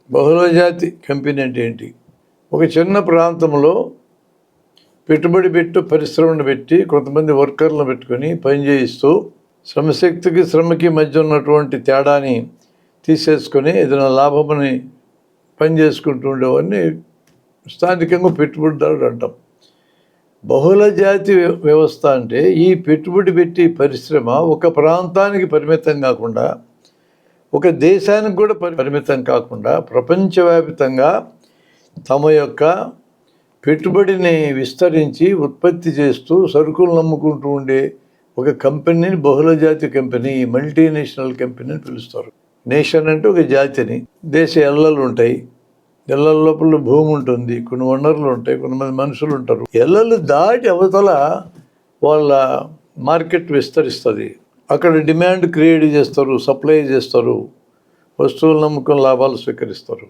బహుళజాతి కంపెనీ అంటే ఏంటి? ఒక చిన్న ప్రాంతంలో పెట్టుబడి పెట్టు పరిశ్రమను పెట్టి కొంతమంది వర్కర్లను పెట్టుకొని పనిచేయిస్తూ శ్రమశక్తికి శ్రమకి మధ్య ఉన్నటువంటి తేడాని తీసేసుకొని ఏదైనా లాభమని పని చేసుకుంటూ ఉండేవాడిని స్థానికంగా పెట్టుబడిదారుడు అంటాం. బహుళజాతి వ్యవస్థ అంటే ఈ పెట్టుబడి పెట్టి పరిశ్రమ ఒక ప్రాంతానికి పరిమితం కాకుండా, ఒక దేశానికి కూడా పరిమితం కాకుండా ప్రపంచవ్యాప్తంగా తమ యొక్క పెట్టుబడిని విస్తరించి ఉత్పత్తి చేస్తూ సరుకులు నమ్ముకుంటూ ఉండే ఒక కంపెనీని బహుళజాతి కంపెనీ, మల్టీనేషనల్ కంపెనీ అని పిలుస్తారు. నేషన్ అంటే ఒక జాతిని, దేశ ఎల్లలు ఉంటాయి, ఎల్లల లోపల భూమి ఉంటుంది, కొన్ని వనరులు ఉంటాయి, కొంతమంది మనుషులు ఉంటారు. ఎల్లలు దాటి అవతల వాళ్ళ మార్కెట్ విస్తరిస్తుంది. అక్కడ డిమాండ్ క్రియేట్ చేస్తారు, సప్లై చేస్తారు, వస్తువులు నమ్ముకుని లాభాలు స్వీకరిస్తారు.